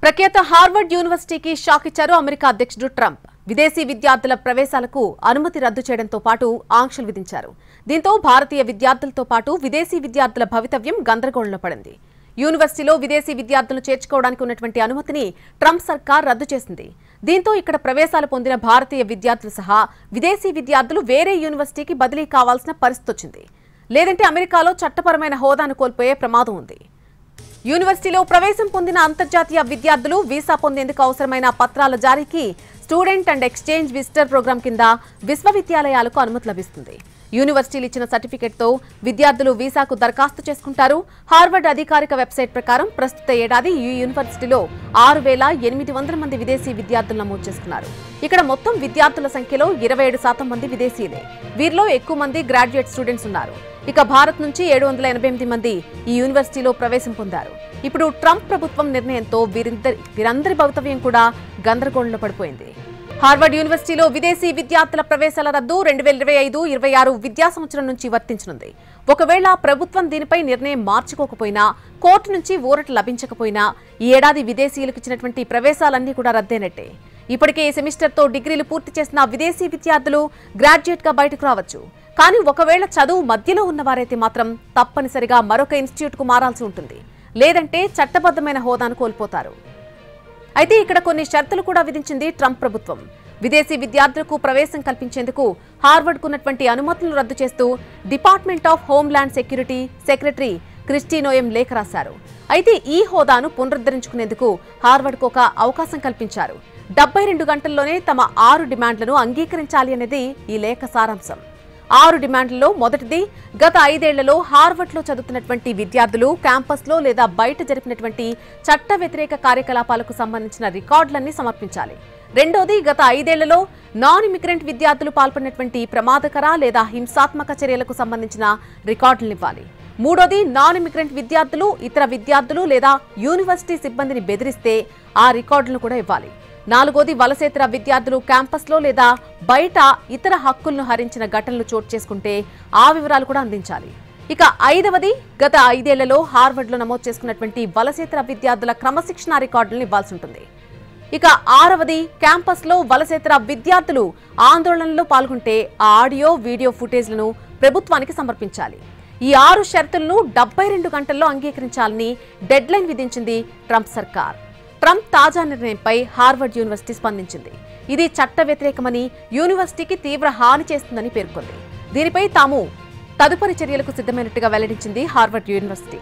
ప్రఖ్యాత హార్వర్డ్ యూనివర్సిటీకి షాక్ ఇచ్చారు అమెరికా అధ్యక్షుడు ట్రంప్. విదేశీ విద్యార్థుల ప్రవేశాలకు అనుమతి రద్దు చేయడంతో పాటు ఆంక్షలు విధించారు. దీంతో భారతీయ విద్యార్థులతో పాటు విదేశీ విద్యార్థుల భవితవ్యం గందరగోళంలో పడింది. యూనివర్సిటీలో విదేశీ విద్యార్థులను చేర్చుకోవడానికి ఉన్నటువంటి అనుమతిని ట్రంప్ సర్కార్ రద్దు చేసింది. దీంతో ఇక్కడ ప్రవేశాలు పొందిన భారతీయ విద్యార్థులు సహా విదేశీ విద్యార్థులు వేరే యూనివర్సిటీకి బదిలీ కావాల్సిన పరిస్థితి వచ్చింది. లేదంటే అమెరికాలో చట్టపరమైన హోదాను కోల్పోయే ప్రమాదం ఉంది. యూనివర్సిటీలో ప్రవేశం పొందిన అంతర్జాతీయ విద్యార్థులు వీసా పొందేందుకు అవసరమైన పత్రాల జారీకి student and exchange visitor program కింద విశ్వవిద్యాలయాలకు అనుమతి లభిస్తుంది. యూనివర్సిటీలు ఇచ్చిన సర్టిఫికెట్తో విద్యార్థులు వీసాకు దరఖాస్తు చేసుకుంటారు. హార్వర్డ్ అధికారిక వెబ్సైట్ ప్రకారం ప్రస్తుత ఏడాది ఈ యూనివర్సిటీలో 6,800 మంది విదేశీ విద్యార్థులు నమోదు చేసుకున్నారు. ఇక్కడ మొత్తం విద్యార్థుల సంఖ్యలో 27% మంది విదేశీయులే. వీరిలో ఎక్కువ మంది గ్రాడ్యుయేట్ స్టూడెంట్స్ ఉన్నారు. ఇక భారత్ నుంచి 788 మంది ఈ యూనివర్సిటీలో ప్రవేశం పొందారు. ఇప్పుడు ట్రంప్ ప్రభుత్వం నిర్ణయంతో వీరందరి భవితవ్యం కూడా గందరగోళంలో పడిపోయింది. హార్వర్డ్ యూనివర్సిటీలో విదేశీ విద్యార్థుల ప్రవేశాల రద్దు 2025-26 విద్యా సంవత్సరం నుంచి వర్తించనుంది. ఒకవేళ ప్రభుత్వం దీనిపై నిర్ణయం మార్చుకోకపోయినా, కోర్టు నుంచి ఊరట లభించకపోయినా ఈ ఏడాది విదేశీయులకు ఇచ్చినటువంటి ప్రవేశాలన్నీ కూడా రద్దేనట్టే. ఇప్పటికే ఈ సెమిస్టర్తో డిగ్రీలు పూర్తి చేసిన విదేశీ విద్యార్థులు గ్రాడ్యుయేట్గా బయటకు రావచ్చు. కానీ ఒకవేళ చదువు మధ్యలో ఉన్నవారైతే మాత్రం తప్పనిసరిగా మరొక ఇన్స్టిట్యూట్కు మారాల్సి ఉంటుంది. లేదంటే చట్టబద్ధమైన హోదాను కోల్పోతారు. అయితే ఇక్కడ కొన్ని షరతులు కూడా విధించింది ట్రంప్ ప్రభుత్వం. విదేశీ విద్యార్థులకు ప్రవేశం కల్పించేందుకు హార్వర్డ్కు ఉన్నటువంటి అనుమతులను రద్దు చేస్తూ department of homeland security secretary Kristi Noem లేఖ రాశారు. అయితే ఈ హోదాను పునరుద్ధరించుకునేందుకు హార్వర్డ్కు ఒక అవకాశం కల్పించారు. 72 గంటల్లోనే తమ 6 డిమాండ్లను అంగీకరించాలి అనేది ఈ లేఖ సారాంశం. 6 డిమాండ్లలో మొదటిది, గత 5 ఏళ్లలో హార్వర్డ్లో చదువుతున్నటువంటి విద్యార్థులు క్యాంపస్లో లేదా బయట జరిపినటువంటి చట్ట వ్యతిరేక కార్యకలాపాలకు సంబంధించిన రికార్డులన్నీ సమర్పించాలి. రెండోది, గత 5 ఏళ్లలో నాన్ ఇమిగ్రెంట్ విద్యార్థులు పాల్పడినటువంటి ప్రమాదకర లేదా హింసాత్మక చర్యలకు సంబంధించిన రికార్డులను ఇవ్వాలి. మూడోది, నాన్ ఇమిగ్రెంట్ విద్యార్థులు ఇతర విద్యార్థులు లేదా యూనివర్సిటీ సిబ్బందిని బెదిరిస్తే ఆ రికార్డులను కూడా ఇవ్వాలి. నాలుగోది, వలసేతర విద్యార్థులు క్యాంపస్లో లేదా బయట ఇతర హక్కులను హరించిన ఘటనలు చోటు చేసుకుంటే ఆ వివరాలు కూడా అందించాలి. ఇక 5వది, గత 5 ఏళ్లలో హార్వర్డ్లో నమోదు చేసుకున్నటువంటి వలసేతర విద్యార్థుల క్రమశిక్షణ రికార్డులను ఇవ్వాల్సి ఉంటుంది. ఇక 6వది, క్యాంపస్లో వలసేతర విద్యార్థులు ఆందోళనలో పాల్గొంటే ఆ ఆడియో వీడియో ఫుటేజ్లను ప్రభుత్వానికి సమర్పించాలి. ఈ 6 షరతులను 72 గంటల్లో అంగీకరించాలని డెడ్లైన్ విధించింది ట్రంప్ సర్కార్. ట్రంప్ తాజా నిర్ణయంపై హార్వర్డ్ యూనివర్సిటీ స్పందించింది. ఇది చట్ట వ్యతిరేకమని, యూనివర్సిటీకి తీవ్ర హాని చేస్తుందని పేర్కొంది. దీనిపై తాము తదుపరి చర్యలకు సిద్ధమైనట్టుగా వెల్లడించింది హార్వర్డ్ యూనివర్సిటీ.